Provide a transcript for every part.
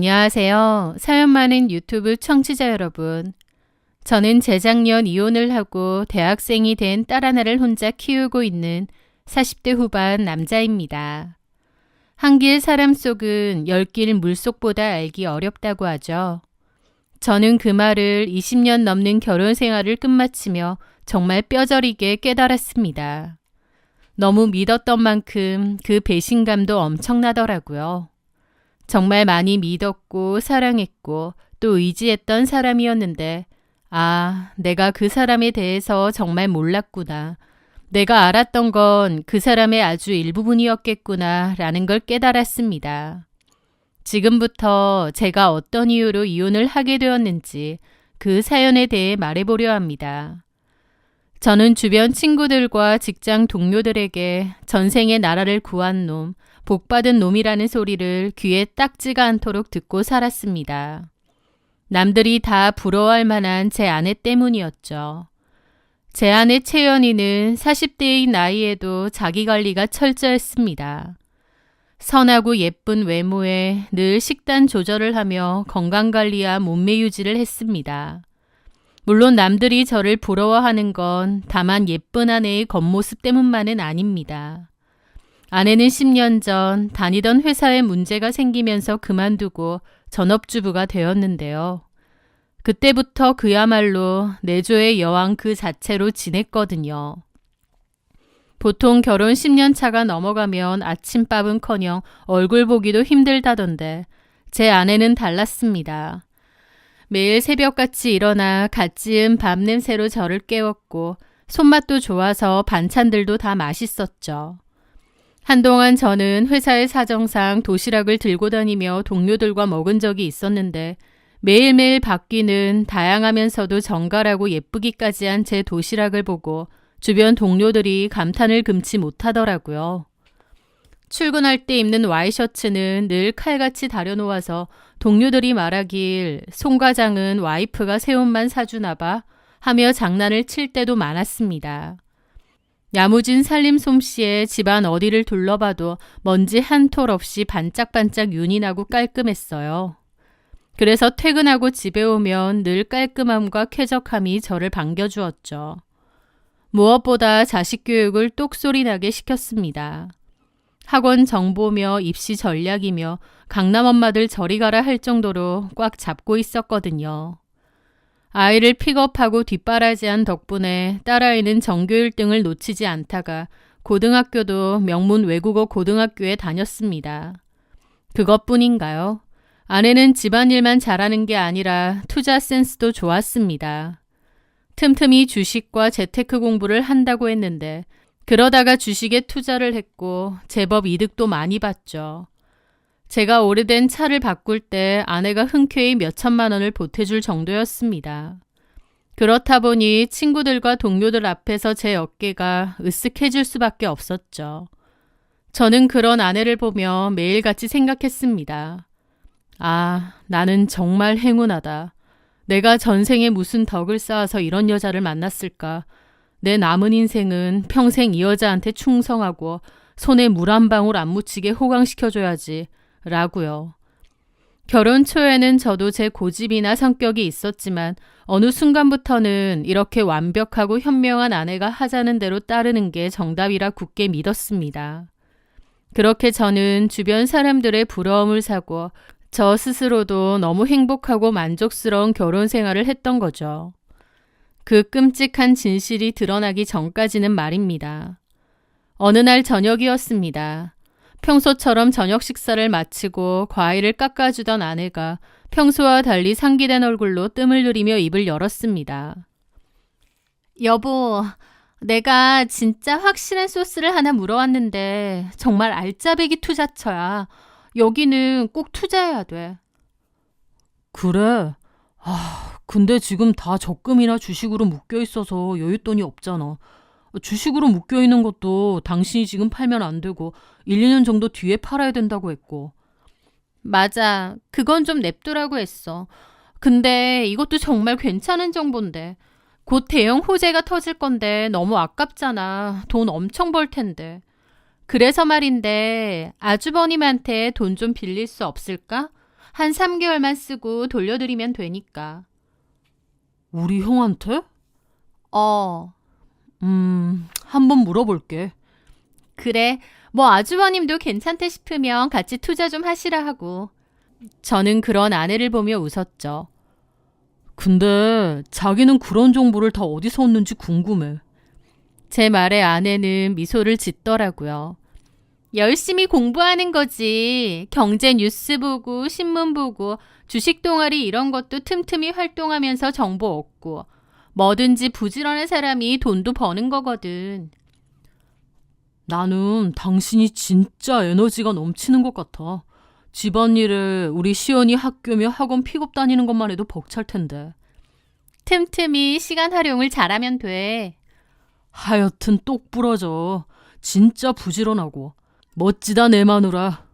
안녕하세요. 사연 많은 유튜브 청취자 여러분. 저는 재작년 이혼을 하고 대학생이 된 딸 하나를 혼자 키우고 있는 40대 후반 남자입니다. 한 길 사람 속은 10길 물속보다 알기 어렵다고 하죠. 저는 그 말을 20년 넘는 결혼 생활을 끝마치며 정말 뼈저리게 깨달았습니다. 너무 믿었던 만큼 그 배신감도 엄청나더라고요. 정말 많이 믿었고 사랑했고 또 의지했던 사람이었는데 내가 그 사람에 대해서 정말 몰랐구나. 내가 알았던 건 그 사람의 아주 일부분이었겠구나 라는 걸 깨달았습니다. 지금부터 제가 어떤 이유로 이혼을 하게 되었는지 그 사연에 대해 말해보려 합니다. 저는 주변 친구들과 직장 동료들에게 전생에 나라를 구한 놈, 복받은 놈이라는 소리를 귀에 딱지가 않도록 듣고 살았습니다. 남들이 다 부러워할 만한 제 아내 때문이었죠. 제 아내 채연이는 40대의 나이에도 자기관리가 철저했습니다. 선하고 예쁜 외모에 늘 식단 조절을 하며 건강관리와 몸매 유지를 했습니다. 물론 남들이 저를 부러워하는 건 다만 예쁜 아내의 겉모습 때문만은 아닙니다. 아내는 10년 전 다니던 회사에 문제가 생기면서 그만두고 전업주부가 되었는데요. 그때부터 그야말로 내조의 여왕 그 자체로 지냈거든요. 보통 결혼 10년 차가 넘어가면 아침밥은커녕 얼굴 보기도 힘들다던데 제 아내는 달랐습니다. 매일 새벽같이 일어나 갓 지은 밥 냄새로 저를 깨웠고 손맛도 좋아서 반찬들도 다 맛있었죠. 한동안 저는 회사의 사정상 도시락을 들고 다니며 동료들과 먹은 적이 있었는데 매일매일 바뀌는 다양하면서도 정갈하고 예쁘기까지 한 제 도시락을 보고 주변 동료들이 감탄을 금치 못하더라고요. 출근할 때 입는 와이셔츠는 늘 칼같이 다려놓아서 동료들이 말하길 송 과장은 와이프가 새 옷만 사주나 봐 하며 장난을 칠 때도 많았습니다. 야무진 살림 솜씨에 집안 어디를 둘러봐도 먼지 한 톨 없이 반짝반짝 윤이 나고 깔끔했어요. 그래서 퇴근하고 집에 오면 늘 깔끔함과 쾌적함이 저를 반겨주었죠. 무엇보다 자식 교육을 똑소리 나게 시켰습니다. 학원 정보며 입시 전략이며 강남 엄마들 저리 가라 할 정도로 꽉 잡고 있었거든요. 아이를 픽업하고 뒷바라지한 덕분에 딸아이는 전교 1등을 놓치지 않다가 고등학교도 명문 외국어 고등학교에 다녔습니다. 그것뿐인가요? 아내는 집안일만 잘하는 게 아니라 투자 센스도 좋았습니다. 틈틈이 주식과 재테크 공부를 한다고 했는데 그러다가 주식에 투자를 했고 제법 이득도 많이 봤죠. 제가 오래된 차를 바꿀 때 아내가 흔쾌히 몇천만 원을 보태줄 정도였습니다. 그렇다 보니 친구들과 동료들 앞에서 제 어깨가 으쓱해질 수밖에 없었죠. 저는 그런 아내를 보며 매일같이 생각했습니다. 나는 정말 행운하다. 내가 전생에 무슨 덕을 쌓아서 이런 여자를 만났을까. 내 남은 인생은 평생 이 여자한테 충성하고 손에 물 한 방울 안 묻히게 호강시켜줘야지. 라고요. 결혼 초에는 저도 제 고집이나 성격이 있었지만 어느 순간부터는 이렇게 완벽하고 현명한 아내가 하자는 대로 따르는 게 정답이라 굳게 믿었습니다. 그렇게 저는 주변 사람들의 부러움을 사고 저 스스로도 너무 행복하고 만족스러운 결혼 생활을 했던 거죠. 그 끔찍한 진실이 드러나기 전까지는 말입니다. 어느 날 저녁이었습니다. 평소처럼 저녁 식사를 마치고 과일을 깎아주던 아내가 평소와 달리 상기된 얼굴로 뜸을 들이며 입을 열었습니다. 여보, 내가 진짜 확실한 소스를 하나 물어왔는데 정말 알짜배기 투자처야. 여기는 꼭 투자해야 돼. 그래? 근데 지금 다 적금이나 주식으로 묶여있어서 여윳돈이 없잖아. 주식으로 묶여있는 것도 당신이 지금 팔면 안 되고 1, 2년 정도 뒤에 팔아야 된다고 했고. 맞아. 그건 좀 냅두라고 했어. 근데 이것도 정말 괜찮은 정보인데. 곧 대형 호재가 터질 건데 너무 아깝잖아. 돈 엄청 벌 텐데. 그래서 말인데 아주버님한테 돈 좀 빌릴 수 없을까? 한 3개월만 쓰고 돌려드리면 되니까. 우리 형한테? 어, 한번 물어볼게. 그래. 뭐 아주버님도 괜찮대 싶으면 같이 투자 좀 하시라 하고. 저는 그런 아내를 보며 웃었죠. 근데 자기는 그런 정보를 다 어디서 얻는지 궁금해. 제 말에 아내는 미소를 짓더라고요. 열심히 공부하는 거지. 경제 뉴스 보고 신문 보고 주식 동아리 이런 것도 틈틈이 활동하면서 정보 얻고 뭐든지 부지런한 사람이 돈도 버는 거거든. 나는 당신이 진짜 에너지가 넘치는 것 같아. 집안일에 우리 시연이 학교며 학원 픽업 다니는 것만 해도 벅찰 텐데. 틈틈이 시간 활용을 잘하면 돼. 하여튼 똑 부러져. 진짜 부지런하고. 멋지다 내 마누라.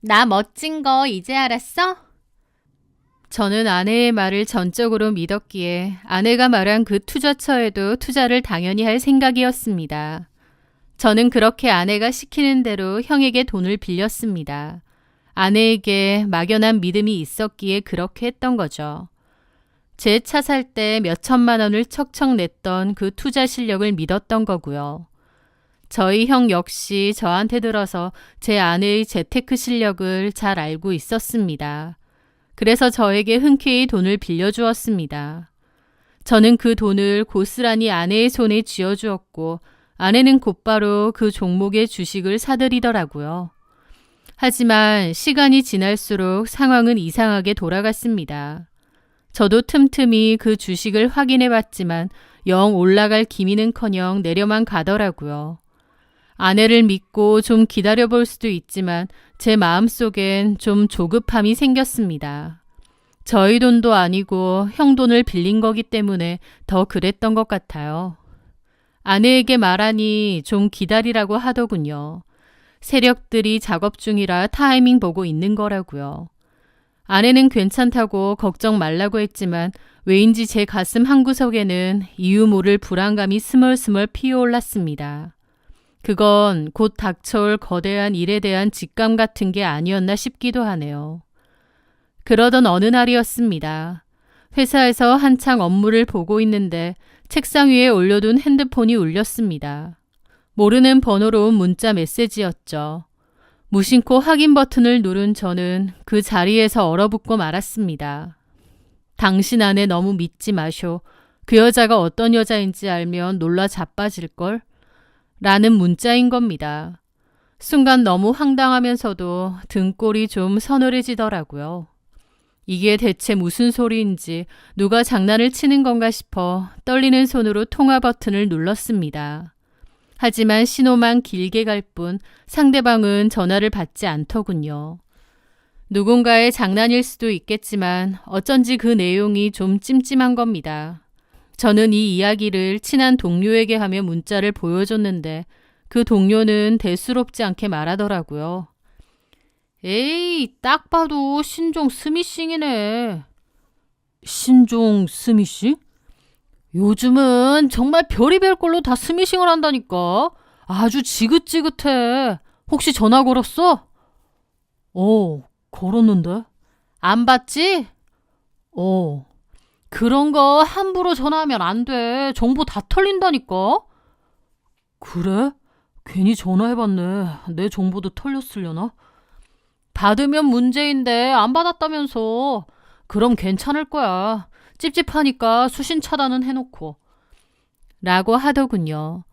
나 멋진 거 이제 알았어? 저는 아내의 말을 전적으로 믿었기에 아내가 말한 그 투자처에도 투자를 당연히 할 생각이었습니다. 저는 그렇게 아내가 시키는 대로 형에게 돈을 빌렸습니다. 아내에게 막연한 믿음이 있었기에 그렇게 했던 거죠. 제 차 살 때 몇 천만 원을 척척 냈던 그 투자 실력을 믿었던 거고요. 저희 형 역시 저한테 들어서 제 아내의 재테크 실력을 잘 알고 있었습니다. 그래서 저에게 흔쾌히 돈을 빌려주었습니다. 저는 그 돈을 고스란히 아내의 손에 쥐어주었고 아내는 곧바로 그 종목의 주식을 사들이더라고요. 하지만 시간이 지날수록 상황은 이상하게 돌아갔습니다. 저도 틈틈이 그 주식을 확인해 봤지만 영 올라갈 기미는커녕 내려만 가더라고요. 아내를 믿고 좀 기다려볼 수도 있지만 제 마음속엔 좀 조급함이 생겼습니다. 저희 돈도 아니고 형 돈을 빌린 거기 때문에 더 그랬던 것 같아요. 아내에게 말하니 좀 기다리라고 하더군요. 세력들이 작업 중이라 타이밍 보고 있는 거라고요. 아내는 괜찮다고 걱정 말라고 했지만 왜인지 제 가슴 한구석에는 이유 모를 불안감이 스멀스멀 피어올랐습니다. 그건 곧 닥쳐올 거대한 일에 대한 직감 같은 게 아니었나 싶기도 하네요. 그러던 어느 날이었습니다. 회사에서 한창 업무를 보고 있는데 책상 위에 올려둔 핸드폰이 울렸습니다. 모르는 번호로 온 문자 메시지였죠. 무심코 확인 버튼을 누른 저는 그 자리에서 얼어붙고 말았습니다. 당신 아내 너무 믿지 마쇼. 그 여자가 어떤 여자인지 알면 놀라 자빠질걸? 라는 문자인 겁니다. 순간 너무 황당하면서도 등골이 좀 서늘해지더라고요. 이게 대체 무슨 소리인지 누가 장난을 치는 건가 싶어 떨리는 손으로 통화 버튼을 눌렀습니다. 하지만 신호만 길게 갈 뿐 상대방은 전화를 받지 않더군요. 누군가의 장난일 수도 있겠지만 어쩐지 그 내용이 좀 찜찜한 겁니다. 저는 이 이야기를 친한 동료에게 하며 문자를 보여줬는데 그 동료는 대수롭지 않게 말하더라고요. 에이, 딱 봐도 신종 스미싱이네. 신종 스미싱? 요즘은 정말 별의별 걸로 다 스미싱을 한다니까. 아주 지긋지긋해. 혹시 전화 걸었어? 걸었는데. 안 받지? 그런 거 함부로 전화하면 안 돼. 정보 다 털린다니까. 그래? 괜히 전화해봤네. 내 정보도 털렸으려나? 받으면 문제인데 안 받았다면서. 그럼 괜찮을 거야. 찝찝하니까 수신 차단은 해놓고. 라고 하더군요.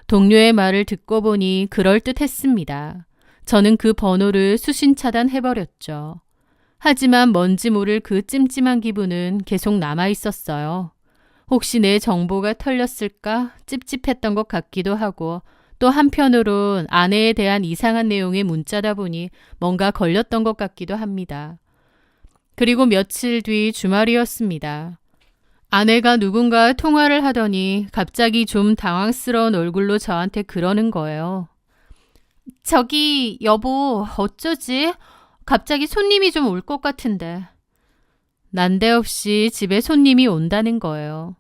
동료의 말을 듣고 보니 그럴듯했습니다. 저는 그 번호를 수신 차단해버렸죠. 하지만 뭔지 모를 그 찜찜한 기분은 계속 남아있었어요. 혹시 내 정보가 털렸을까 찝찝했던 것 같기도 하고 또 한편으론 아내에 대한 이상한 내용의 문자다 보니 뭔가 걸렸던 것 같기도 합니다. 그리고 며칠 뒤 주말이었습니다. 아내가 누군가 통화를 하더니 갑자기 좀 당황스러운 얼굴로 저한테 그러는 거예요. 저기 여보 어쩌지? 갑자기 손님이 좀 올 것 같은데. 난데없이 집에 손님이 온다는 거예요.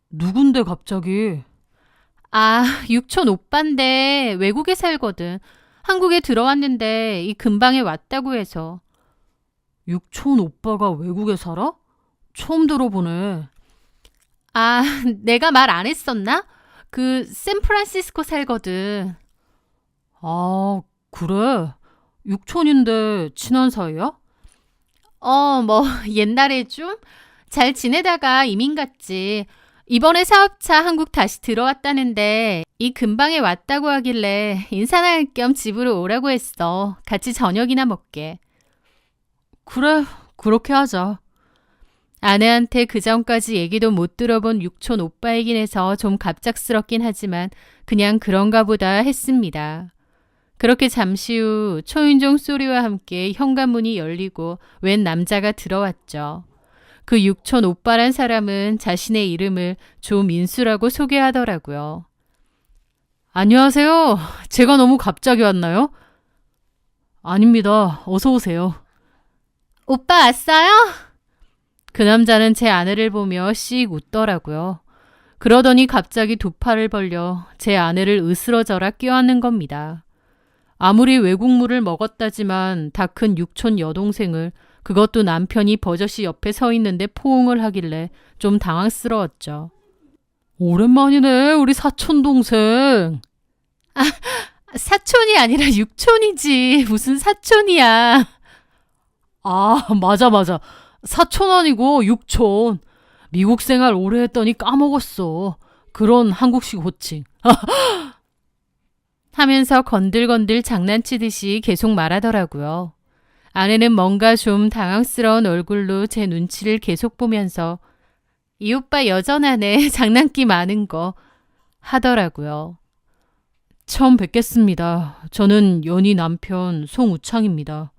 누군데 갑자기? 육촌 오빠인데 외국에 살거든. 한국에 들어왔는데 이 근방에 왔다고 해서. 육촌 오빠가 외국에 살아? 처음 들어보네. 아, 내가 말 안 했었나? 그 샌프란시스코 살거든. 아, 그래? 육촌인데 친한 사이야? 뭐 옛날에 좀 잘 지내다가 이민 갔지. 이번에 사업차 한국 다시 들어왔다는데 이 근방에 왔다고 하길래 인사나 할 겸 집으로 오라고 했어. 같이 저녁이나 먹게. 그래, 그렇게 하자. 아내한테 그 전까지 얘기도 못 들어본 육촌 오빠이긴 해서 좀 갑작스럽긴 하지만 그냥 그런가 보다 했습니다. 그렇게 잠시 후 초인종 소리와 함께 현관문이 열리고 웬 남자가 들어왔죠. 그 육촌 오빠란 사람은 자신의 이름을 조민수라고 소개하더라고요. 안녕하세요. 제가 너무 갑자기 왔나요? 아닙니다. 어서 오세요. 오빠 왔어요? 그 남자는 제 아내를 보며 씩 웃더라고요. 그러더니 갑자기 두 팔을 벌려 제 아내를 으스러져라 껴안는 겁니다. 아무리 외국물을 먹었다지만 다 큰 육촌 여동생을 그것도 남편이 버젓이 옆에 서 있는데 포옹을 하길래 좀 당황스러웠죠. 오랜만이네, 우리 사촌 동생. 사촌이 아니라 육촌이지. 무슨 사촌이야. 아, 맞아. 사촌 아니고 육촌. 미국 생활 오래 했더니 까먹었어. 그런 한국식 호칭. 하면서 건들건들 장난치듯이 계속 말하더라고요. 아내는 뭔가 좀 당황스러운 얼굴로 제 눈치를 계속 보면서 이 오빠 여전하네. 장난기 많은 거 하더라고요. 처음 뵙겠습니다. 저는 연희 남편 송우창입니다.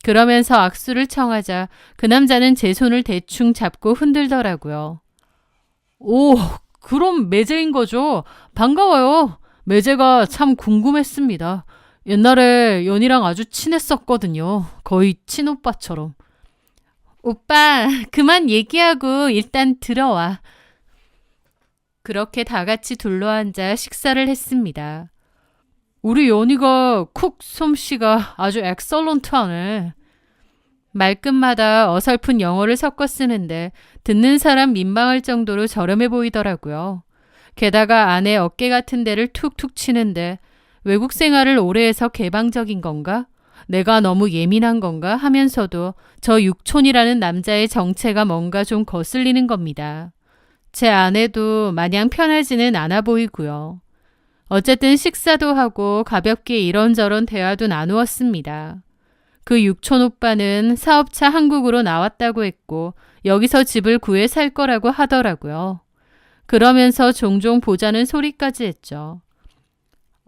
그러면서 악수를 청하자 그 남자는 제 손을 대충 잡고 흔들더라고요. 오, 그럼 매제인 거죠? 반가워요. 매제가 참 궁금했습니다. 옛날에 연희랑 아주 친했었거든요. 거의 친오빠처럼. 오빠 그만 얘기하고 일단 들어와. 그렇게 다 같이 둘러앉아 식사를 했습니다. 우리 연희가 쿡 솜씨가 아주 엑설런트하네. 말끝마다 어설픈 영어를 섞어 쓰는데 듣는 사람 민망할 정도로 저렴해 보이더라고요. 게다가 아내 어깨 같은 데를 툭툭 치는데 외국 생활을 오래 해서 개방적인 건가? 내가 너무 예민한 건가? 하면서도 저 육촌이라는 남자의 정체가 뭔가 좀 거슬리는 겁니다. 제 아내도 마냥 편하지는 않아 보이고요. 어쨌든 식사도 하고 가볍게 이런저런 대화도 나누었습니다. 그 육촌 오빠는 사업차 한국으로 나왔다고 했고 여기서 집을 구해 살 거라고 하더라고요. 그러면서 종종 보자는 소리까지 했죠.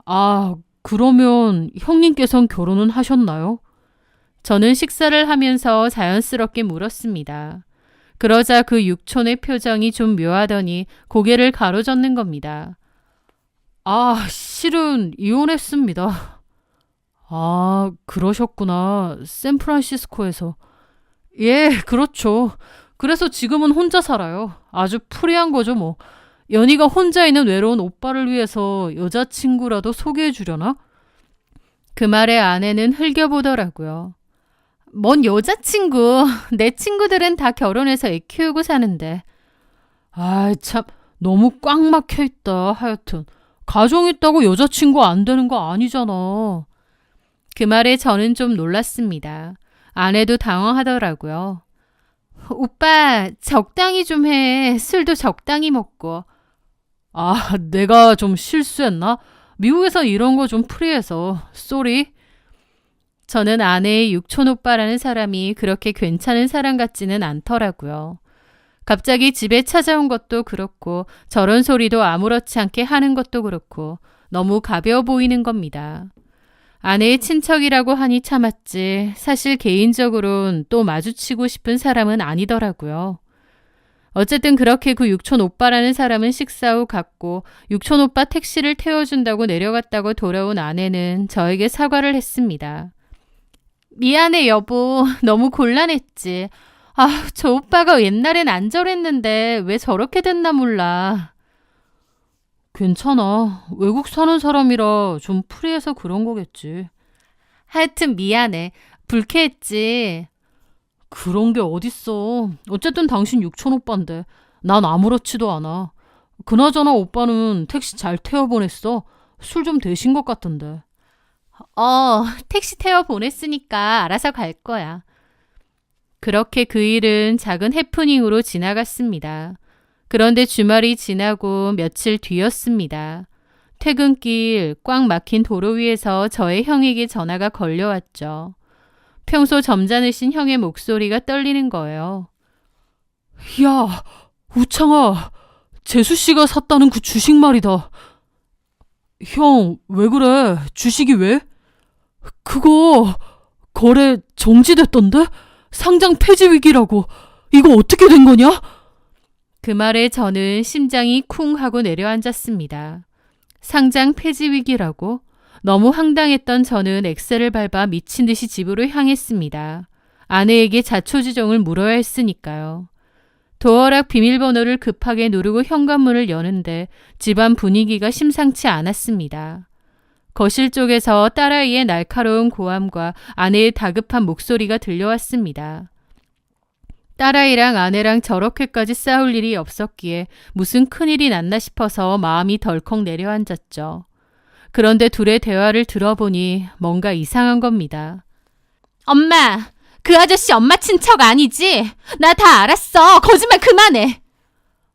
아, 그러면 형님께선 결혼은 하셨나요? 저는 식사를 하면서 자연스럽게 물었습니다. 그러자 그 육촌의 표정이 좀 묘하더니 고개를 가로젓는 겁니다. 아, 실은 이혼했습니다. 아, 그러셨구나. 샌프란시스코에서. 예, 그렇죠. 그래서 지금은 혼자 살아요. 아주 프리한 거죠, 뭐. 연희가 혼자 있는 외로운 오빠를 위해서 여자친구라도 소개해 주려나? 그 말에 아내는 흘겨보더라고요. 뭔 여자친구. 내 친구들은 다 결혼해서 애 키우고 사는데. 아이, 참, 너무 꽉 막혀 있다, 하여튼. 가정 있다고 여자친구 안 되는 거 아니잖아. 그 말에 저는 좀 놀랐습니다. 아내도 당황하더라고요. 오빠, 적당히 좀 해. 술도 적당히 먹고. 아, 내가 좀 실수했나? 미국에서 이런 거 좀 프리해서. 쏘리. 저는 아내의 육촌 오빠라는 사람이 그렇게 괜찮은 사람 같지는 않더라고요. 갑자기 집에 찾아온 것도 그렇고 저런 소리도 아무렇지 않게 하는 것도 그렇고 너무 가벼워 보이는 겁니다. 아내의 친척이라고 하니 참았지 사실 개인적으론 또 마주치고 싶은 사람은 아니더라고요. 어쨌든 그렇게 그 육촌 오빠라는 사람은 식사 후 갔고 육촌 오빠 택시를 태워준다고 내려갔다고 돌아온 아내는 저에게 사과를 했습니다. 미안해 여보. 너무 곤란했지. 아, 저 오빠가 옛날엔 안 저랬는데 왜 저렇게 됐나 몰라. 괜찮아. 외국 사는 사람이라 좀 프리해서 그런 거겠지. 하여튼 미안해. 불쾌했지. 그런 게 어딨어. 어쨌든 당신 육촌 오빠인데 난 아무렇지도 않아. 그나저나 오빠는 택시 잘 태워 보냈어. 술 좀 드신 것 같던데. 택시 태워 보냈으니까 알아서 갈 거야. 그렇게 그 일은 작은 해프닝으로 지나갔습니다. 그런데 주말이 지나고 며칠 뒤였습니다. 퇴근길 꽉 막힌 도로 위에서 저의 형에게 전화가 걸려왔죠. 평소 점잖으신 형의 목소리가 떨리는 거예요. 야, 우창아, 재수 씨가 샀다는 그 주식 말이다. 형, 왜 그래? 주식이 왜? 그거 거래 정지됐던데? 상장 폐지 위기라고. 이거 어떻게 된 거냐? 그 말에 저는 심장이 쿵 하고 내려앉았습니다. 상장 폐지 위기라고? 너무 황당했던 저는 엑셀을 밟아 미친 듯이 집으로 향했습니다. 아내에게 자초지종을 물어야 했으니까요. 도어락 비밀번호를 급하게 누르고 현관문을 여는데 집안 분위기가 심상치 않았습니다. 거실 쪽에서 딸아이의 날카로운 고함과 아내의 다급한 목소리가 들려왔습니다. 딸아이랑 아내랑 저렇게까지 싸울 일이 없었기에 무슨 큰일이 났나 싶어서 마음이 덜컥 내려앉았죠. 그런데 둘의 대화를 들어보니 뭔가 이상한 겁니다. 엄마, 그 아저씨 엄마 친척 아니지? 나 다 알았어. 거짓말 그만해.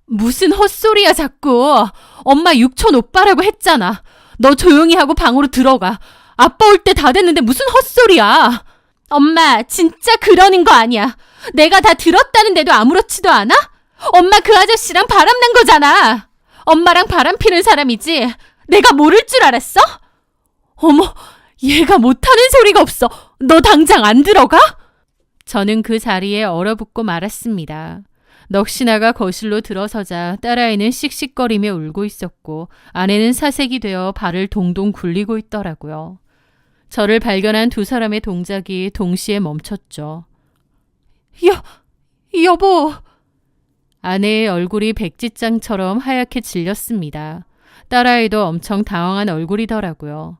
무슨 헛소리야 자꾸. 엄마 육촌 오빠라고 했잖아. 너 조용히 하고 방으로 들어가. 아빠 올 때 다 됐는데 무슨 헛소리야. 엄마 진짜 그러는 거 아니야. 내가 다 들었다는데도 아무렇지도 않아? 엄마 그 아저씨랑 바람난 거잖아. 엄마랑 바람 피는 사람이지. 내가 모를 줄 알았어? 어머, 얘가 못하는 소리가 없어. 너 당장 안 들어가? 저는 그 자리에 얼어붙고 말았습니다. 넋이나가 거실로 들어서자 딸아이는 씩씩거리며 울고 있었고 아내는 사색이 되어 발을 동동 굴리고 있더라고요. 저를 발견한 두 사람의 동작이 동시에 멈췄죠. 여보. 아내의 얼굴이 백지장처럼 하얗게 질렸습니다. 딸아이도 엄청 당황한 얼굴이더라고요.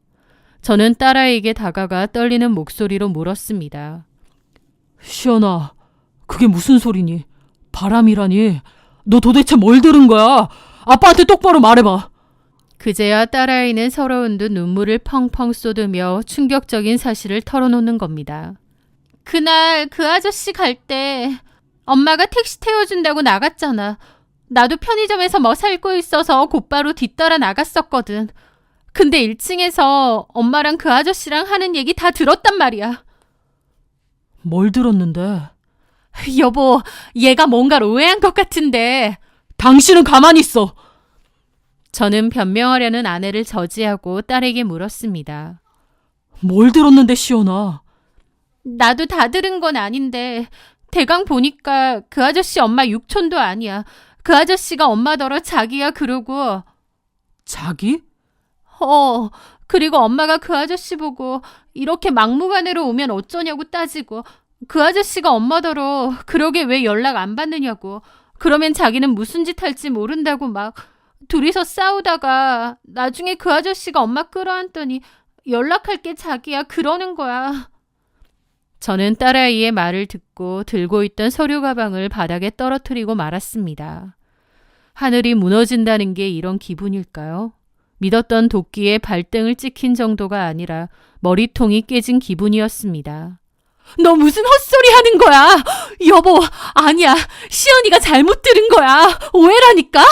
저는 딸아이에게 다가가 떨리는 목소리로 물었습니다. 시연아, 그게 무슨 소리니? 바람이라니? 너 도대체 뭘 들은 거야? 아빠한테 똑바로 말해봐. 그제야 딸아이는 서러운 듯 눈물을 펑펑 쏟으며 충격적인 사실을 털어놓는 겁니다. 그날 그 아저씨 갈 때 엄마가 택시 태워준다고 나갔잖아. 나도 편의점에서 뭐 살 거 있어서 곧바로 뒤따라 나갔었거든. 근데 1층에서 엄마랑 그 아저씨랑 하는 얘기 다 들었단 말이야. 뭘 들었는데? 여보, 얘가 뭔가를 오해한 것 같은데. 당신은 가만히 있어. 저는 변명하려는 아내를 저지하고 딸에게 물었습니다. 뭘 들었는데 시연아? 나도 다 들은 건 아닌데 대강 보니까 그 아저씨 엄마 육촌도 아니야. 그 아저씨가 엄마더러 자기야 그러고. 자기? 그리고 엄마가 그 아저씨 보고 이렇게 막무가내로 오면 어쩌냐고 따지고 그 아저씨가 엄마더러 그러게 왜 연락 안 받느냐고. 그러면 자기는 무슨 짓 할지 모른다고 막 둘이서 싸우다가 나중에 그 아저씨가 엄마 끌어안더니 연락할게 자기야 그러는 거야. 저는 딸아이의 말을 듣고 들고 있던 서류 가방을 바닥에 떨어뜨리고 말았습니다. 하늘이 무너진다는 게 이런 기분일까요? 믿었던 도끼에 발등을 찍힌 정도가 아니라 머리통이 깨진 기분이었습니다. 너 무슨 헛소리 하는 거야? 여보, 아니야. 시연이가 잘못 들은 거야. 오해라니까?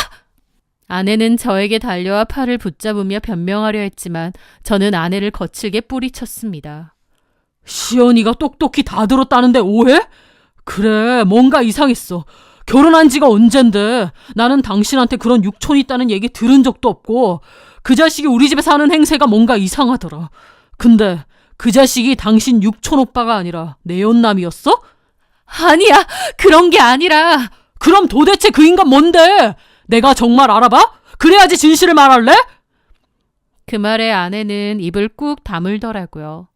아내는 저에게 달려와 팔을 붙잡으며 변명하려 했지만 저는 아내를 거칠게 뿌리쳤습니다. 시연이가 똑똑히 다 들었다는데 오해? 그래, 뭔가 이상했어. 결혼한 지가 언젠데 나는 당신한테 그런 육촌이 있다는 얘기 들은 적도 없고 그 자식이 우리 집에 사는 행세가 뭔가 이상하더라. 근데 그 자식이 당신 육촌 오빠가 아니라 내연남이었어? 아니야, 그런 게 아니라. 그럼 도대체 그 인간 뭔데? 내가 정말 알아봐? 그래야지 진실을 말할래? 그 말에 아내는 입을 꾹 다물더라고요.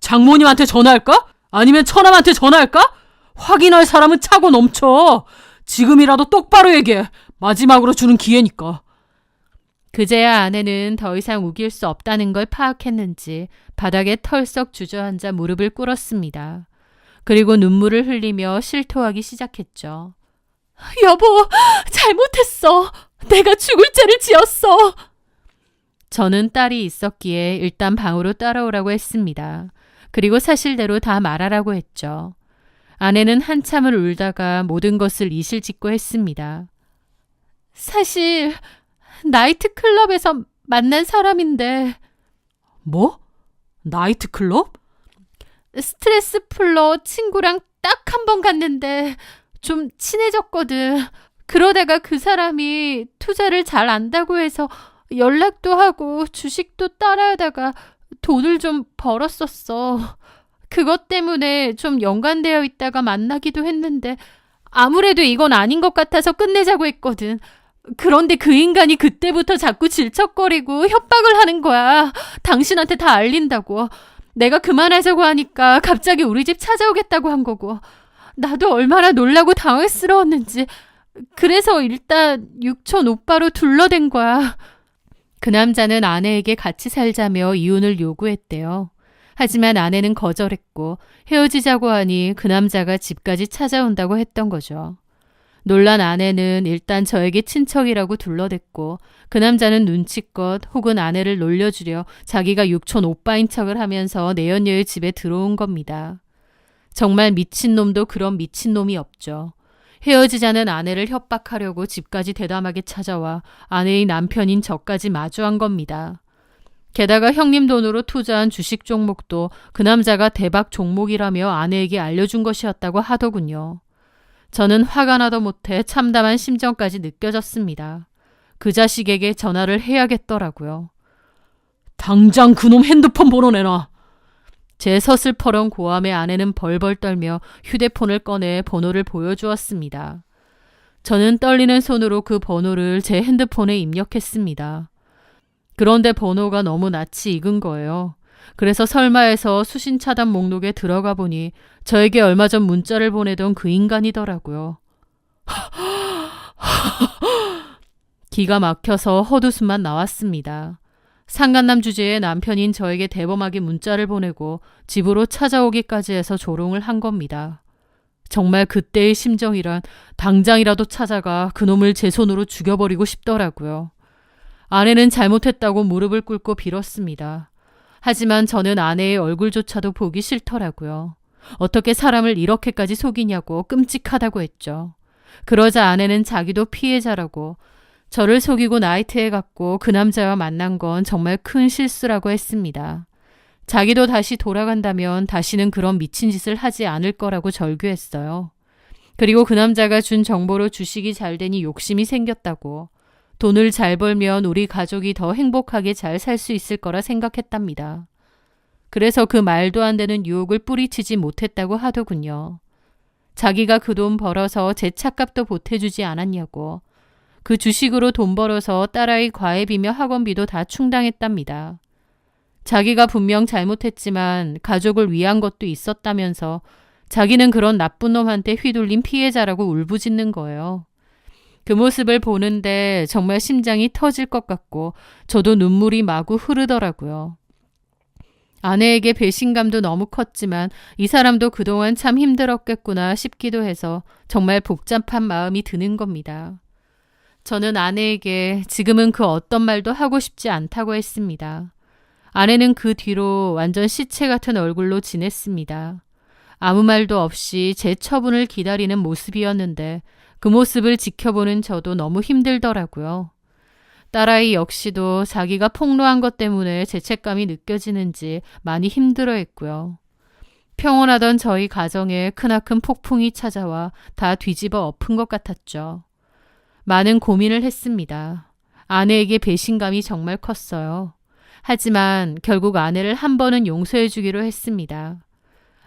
장모님한테 전화할까? 아니면 처남한테 전화할까? 확인할 사람은 차고 넘쳐. 지금이라도 똑바로 얘기해. 마지막으로 주는 기회니까. 그제야 아내는 더 이상 우길 수 없다는 걸 파악했는지 바닥에 털썩 주저앉아 무릎을 꿇었습니다. 그리고 눈물을 흘리며 실토하기 시작했죠. 여보, 잘못했어. 내가 죽을 죄를 지었어. 저는 딸이 있었기에 일단 방으로 따라오라고 했습니다. 그리고 사실대로 다 말하라고 했죠. 아내는 한참을 울다가 모든 것을 이실직고 했습니다. 사실 나이트클럽에서 만난 사람인데. 뭐? 나이트클럽? 스트레스 풀러 친구랑 딱 한 번 갔는데 좀 친해졌거든. 그러다가 그 사람이 투자를 잘 안다고 해서 연락도 하고 주식도 따라하다가 돈을 좀 벌었었어. 그것 때문에 좀 연관되어 있다가 만나기도 했는데 아무래도 이건 아닌 것 같아서 끝내자고 했거든. 그런데 그 인간이 그때부터 자꾸 질척거리고 협박을 하는 거야. 당신한테 다 알린다고. 내가 그만하자고 하니까 갑자기 우리 집 찾아오겠다고 한 거고. 나도 얼마나 놀라고 당황스러웠는지. 그래서 일단 육촌 오빠로 둘러댄 거야. 그 남자는 아내에게 같이 살자며 이혼을 요구했대요. 하지만 아내는 거절했고 헤어지자고 하니 그 남자가 집까지 찾아온다고 했던 거죠. 놀란 아내는 일단 저에게 친척이라고 둘러댔고 그 남자는 눈치껏 혹은 아내를 놀려주려 자기가 육촌 오빠인 척을 하면서 내연녀의 집에 들어온 겁니다. 정말 미친놈도 그런 미친놈이 없죠. 헤어지자는 아내를 협박하려고 집까지 대담하게 찾아와 아내의 남편인 저까지 마주한 겁니다. 게다가 형님 돈으로 투자한 주식 종목도 그 남자가 대박 종목이라며 아내에게 알려준 것이었다고 하더군요. 저는 화가 나도 못해 참담한 심정까지 느껴졌습니다. 그 자식에게 전화를 해야겠더라고요. 당장 그놈 핸드폰 번호 내놔. 제 서슬퍼런 고함에 아내는 벌벌 떨며 휴대폰을 꺼내 번호를 보여주었습니다. 저는 떨리는 손으로 그 번호를 제 핸드폰에 입력했습니다. 그런데 번호가 너무 낯이 익은 거예요. 그래서 설마해서 수신 차단 목록에 들어가 보니 저에게 얼마 전 문자를 보내던 그 인간이더라고요. 기가 막혀서 헛웃음만 나왔습니다. 상간남 주제의 남편인 저에게 대범하게 문자를 보내고 집으로 찾아오기까지 해서 조롱을 한 겁니다. 정말 그때의 심정이란 당장이라도 찾아가 그놈을 제 손으로 죽여버리고 싶더라고요. 아내는 잘못했다고 무릎을 꿇고 빌었습니다. 하지만 저는 아내의 얼굴조차도 보기 싫더라고요. 어떻게 사람을 이렇게까지 속이냐고 끔찍하다고 했죠. 그러자 아내는 자기도 피해자라고 저를 속이고 나이트에 갔고 그 남자와 만난 건 정말 큰 실수라고 했습니다. 자기도 다시 돌아간다면 다시는 그런 미친 짓을 하지 않을 거라고 절규했어요. 그리고 그 남자가 준 정보로 주식이 잘 되니 욕심이 생겼다고. 돈을 잘 벌면 우리 가족이 더 행복하게 잘 살 수 있을 거라 생각했답니다. 그래서 그 말도 안 되는 유혹을 뿌리치지 못했다고 하더군요. 자기가 그 돈 벌어서 제 차값도 보태주지 않았냐고. 그 주식으로 돈 벌어서 딸아이 과외비며 학원비도 다 충당했답니다. 자기가 분명 잘못했지만 가족을 위한 것도 있었다면서 자기는 그런 나쁜 놈한테 휘둘린 피해자라고 울부짖는 거예요. 그 모습을 보는데 정말 심장이 터질 것 같고 저도 눈물이 마구 흐르더라고요. 아내에게 배신감도 너무 컸지만 이 사람도 그동안 참 힘들었겠구나 싶기도 해서 정말 복잡한 마음이 드는 겁니다. 저는 아내에게 지금은 그 어떤 말도 하고 싶지 않다고 했습니다. 아내는 그 뒤로 완전 시체 같은 얼굴로 지냈습니다. 아무 말도 없이 제 처분을 기다리는 모습이었는데 그 모습을 지켜보는 저도 너무 힘들더라고요. 딸아이 역시도 자기가 폭로한 것 때문에 죄책감이 느껴지는지 많이 힘들어했고요. 평온하던 저희 가정에 크나큰 폭풍이 찾아와 다 뒤집어 엎은 것 같았죠. 많은 고민을 했습니다. 아내에게 배신감이 정말 컸어요. 하지만 결국 아내를 한 번은 용서해 주기로 했습니다.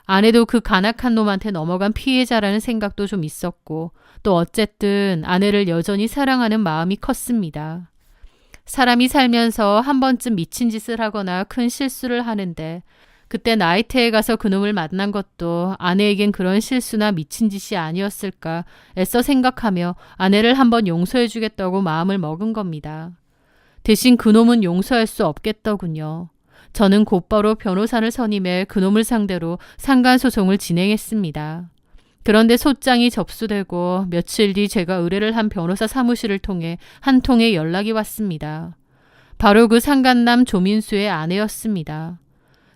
아내도 그 간악한 놈한테 넘어간 피해자라는 생각도 좀 있었고 또 어쨌든 아내를 여전히 사랑하는 마음이 컸습니다. 사람이 살면서 한 번쯤 미친 짓을 하거나 큰 실수를 하는데 그때 나이트에 가서 그놈을 만난 것도 아내에겐 그런 실수나 미친 짓이 아니었을까 애써 생각하며 아내를 한번 용서해 주겠다고 마음을 먹은 겁니다. 대신 그놈은 용서할 수 없겠더군요. 저는 곧바로 변호사를 선임해 그놈을 상대로 상간소송을 진행했습니다. 그런데 소장이 접수되고 며칠 뒤 제가 의뢰를 한 변호사 사무실을 통해 한 통의 연락이 왔습니다. 바로 그 상간남 조민수의 아내였습니다.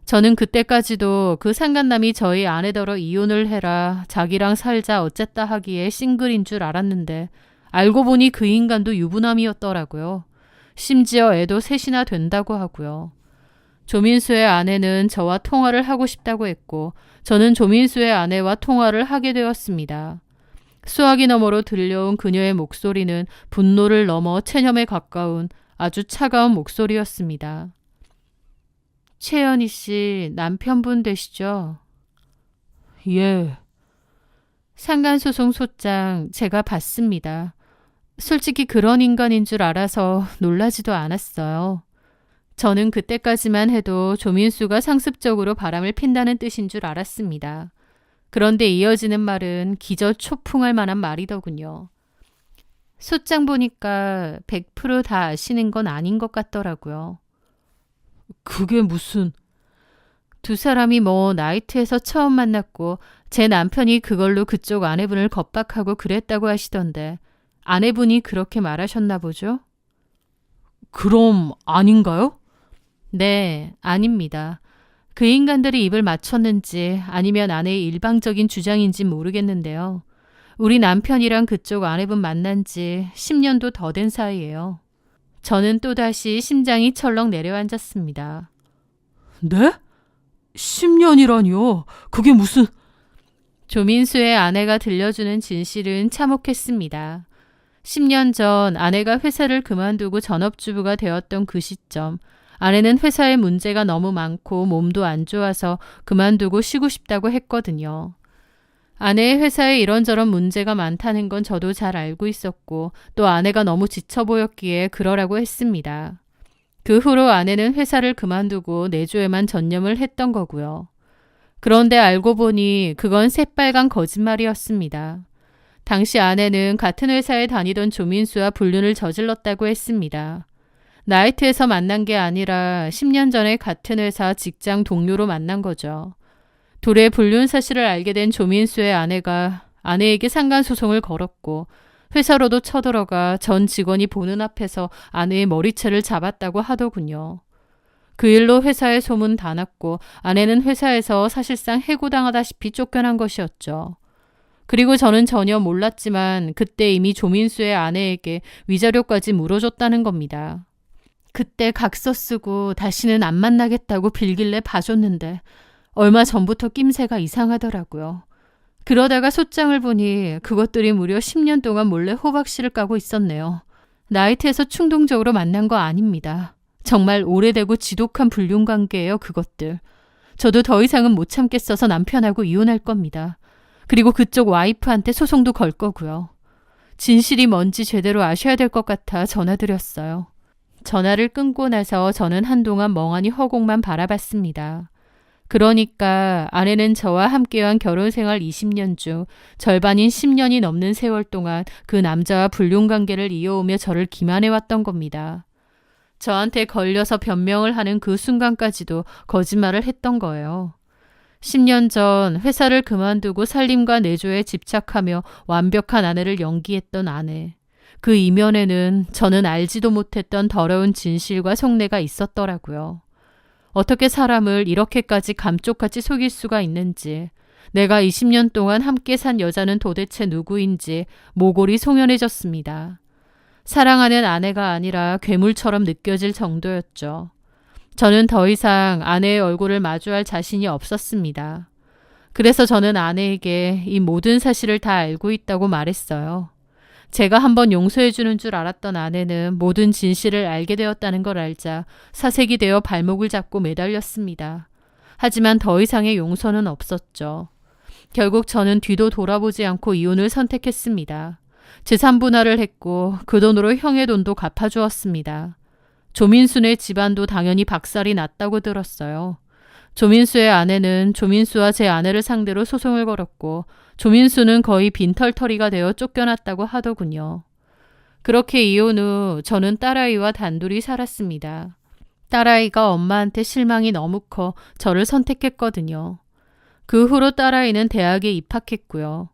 저는 그때까지도 그 상간남이 저희 아내더러 이혼을 해라, 자기랑 살자 어쨌다 하기에 싱글인 줄 알았는데 알고 보니 그 인간도 유부남이었더라고요. 심지어 애도 셋이나 된다고 하고요. 조민수의 아내는 저와 통화를 하고 싶다고 했고 저는 조민수의 아내와 통화를 하게 되었습니다. 수화기 너머로 들려온 그녀의 목소리는 분노를 넘어 체념에 가까운 아주 차가운 목소리였습니다. 최연희 씨 남편분 되시죠? 예. 상간소송 소장 제가 봤습니다. 솔직히 그런 인간인 줄 알아서 놀라지도 않았어요. 저는 그때까지만 해도 조민수가 상습적으로 바람을 핀다는 뜻인 줄 알았습니다. 그런데 이어지는 말은 기저초풍할 만한 말이더군요. 소장 보니까 100% 다 아시는 건 아닌 것 같더라고요. 그게 무슨... 두 사람이 나이트에서 처음 만났고 제 남편이 그걸로 그쪽 아내분을 겁박하고 그랬다고 하시던데 아내분이 그렇게 말하셨나 보죠? 그럼 아닌가요? 네, 아닙니다. 그 인간들이 입을 맞췄는지 아니면 아내의 일방적인 주장인지 모르겠는데요. 우리 남편이랑 그쪽 아내분 만난 지 10년도 더 된 사이예요. 저는 또다시 심장이 철렁 내려앉았습니다. 네? 10년이라니요? 그게 무슨... 조민수의 아내가 들려주는 진실은 참혹했습니다. 10년 전 아내가 회사를 그만두고 전업주부가 되었던 그 시점, 아내는 회사에 문제가 너무 많고 몸도 안 좋아서 그만두고 쉬고 싶다고 했거든요. 아내의 회사에 이런저런 문제가 많다는 건 저도 잘 알고 있었고 또 아내가 너무 지쳐 보였기에 그러라고 했습니다. 그 후로 아내는 회사를 그만두고 내조에만 전념을 했던 거고요. 그런데 알고 보니 그건 새빨간 거짓말이었습니다. 당시 아내는 같은 회사에 다니던 조민수와 불륜을 저질렀다고 했습니다. 나이트에서 만난 게 아니라 10년 전에 같은 회사 직장 동료로 만난 거죠. 둘의 불륜 사실을 알게 된 조민수의 아내가 아내에게 상간소송을 걸었고 회사로도 쳐들어가 전 직원이 보는 앞에서 아내의 머리채를 잡았다고 하더군요. 그 일로 회사에 소문 다 났고 아내는 회사에서 사실상 해고당하다시피 쫓겨난 것이었죠. 그리고 저는 전혀 몰랐지만 그때 이미 조민수의 아내에게 위자료까지 물어줬다는 겁니다. 그때 각서 쓰고 다시는 안 만나겠다고 빌길래 봐줬는데 얼마 전부터 낌새가 이상하더라고요. 그러다가 소장을 보니 그것들이 무려 10년 동안 몰래 호박씨를 까고 있었네요. 나이트에서 충동적으로 만난 거 아닙니다. 정말 오래되고 지독한 불륜 관계예요, 그것들. 저도 더 이상은 못 참겠어서 남편하고 이혼할 겁니다. 그리고 그쪽 와이프한테 소송도 걸 거고요. 진실이 뭔지 제대로 아셔야 될 것 같아 전화드렸어요. 전화를 끊고 나서 저는 한동안 멍하니 허공만 바라봤습니다. 그러니까 아내는 저와 함께한 결혼생활 20년 중 절반인 10년이 넘는 세월 동안 그 남자와 불륜관계를 이어오며 저를 기만해왔던 겁니다. 저한테 걸려서 변명을 하는 그 순간까지도 거짓말을 했던 거예요. 10년 전 회사를 그만두고 살림과 내조에 집착하며 완벽한 아내를 연기했던 아내. 그 이면에는 저는 알지도 못했던 더러운 진실과 속내가 있었더라고요. 어떻게 사람을 이렇게까지 감쪽같이 속일 수가 있는지, 내가 20년 동안 함께 산 여자는 도대체 누구인지 모골이 송연해졌습니다. 사랑하는 아내가 아니라 괴물처럼 느껴질 정도였죠. 저는 더 이상 아내의 얼굴을 마주할 자신이 없었습니다. 그래서 저는 아내에게 이 모든 사실을 다 알고 있다고 말했어요. 제가 한번 용서해 주는 줄 알았던 아내는 모든 진실을 알게 되었다는 걸 알자 사색이 되어 발목을 잡고 매달렸습니다. 하지만 더 이상의 용서는 없었죠. 결국 저는 뒤도 돌아보지 않고 이혼을 선택했습니다. 재산 분할을 했고 그 돈으로 형의 돈도 갚아주었습니다. 조민수네 집안도 당연히 박살이 났다고 들었어요. 조민수의 아내는 조민수와 제 아내를 상대로 소송을 걸었고 조민수는 거의 빈털터리가 되어 쫓겨났다고 하더군요. 그렇게 이혼 후 저는 딸아이와 단둘이 살았습니다. 딸아이가 엄마한테 실망이 너무 커 저를 선택했거든요. 그 후로 딸아이는 대학에 입학했고요.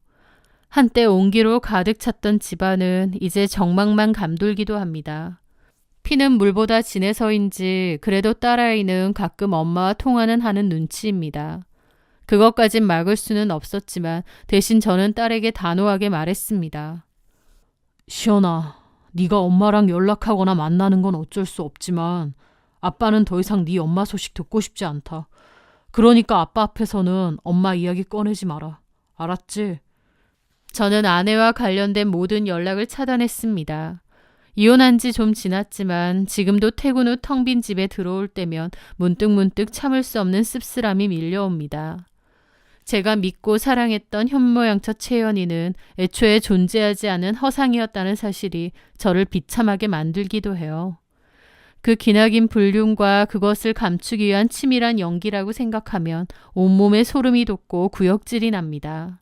한때 온기로 가득 찼던 집안은 이제 정막만 감돌기도 합니다. 피는 물보다 진해서인지 그래도 딸아이는 가끔 엄마와 통화는 하는 눈치입니다. 그것까진 막을 수는 없었지만 대신 저는 딸에게 단호하게 말했습니다. 시연아, 네가 엄마랑 연락하거나 만나는 건 어쩔 수 없지만 아빠는 더 이상 네 엄마 소식 듣고 싶지 않다. 그러니까 아빠 앞에서는 엄마 이야기 꺼내지 마라. 알았지? 저는 아내와 관련된 모든 연락을 차단했습니다. 이혼한 지 좀 지났지만 지금도 퇴근 후 텅 빈 집에 들어올 때면 문득문득 참을 수 없는 씁쓸함이 밀려옵니다. 제가 믿고 사랑했던 현모양처 채연이는 애초에 존재하지 않은 허상이었다는 사실이 저를 비참하게 만들기도 해요. 그 기나긴 불륜과 그것을 감추기 위한 치밀한 연기라고 생각하면 온몸에 소름이 돋고 구역질이 납니다.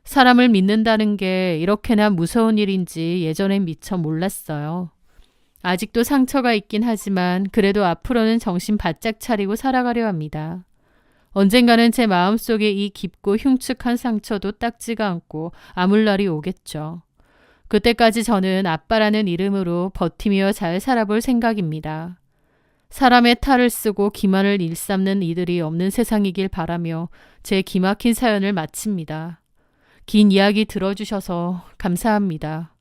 사람을 믿는다는 게 이렇게나 무서운 일인지 예전엔 미처 몰랐어요. 아직도 상처가 있긴 하지만 그래도 앞으로는 정신 바짝 차리고 살아가려 합니다. 언젠가는 제 마음속에 이 깊고 흉측한 상처도 닦지가 않고 아물 날이 오겠죠. 그때까지 저는 아빠라는 이름으로 버티며 잘 살아볼 생각입니다. 사람의 탈을 쓰고 기만을 일삼는 이들이 없는 세상이길 바라며 제 기막힌 사연을 마칩니다. 긴 이야기 들어주셔서 감사합니다.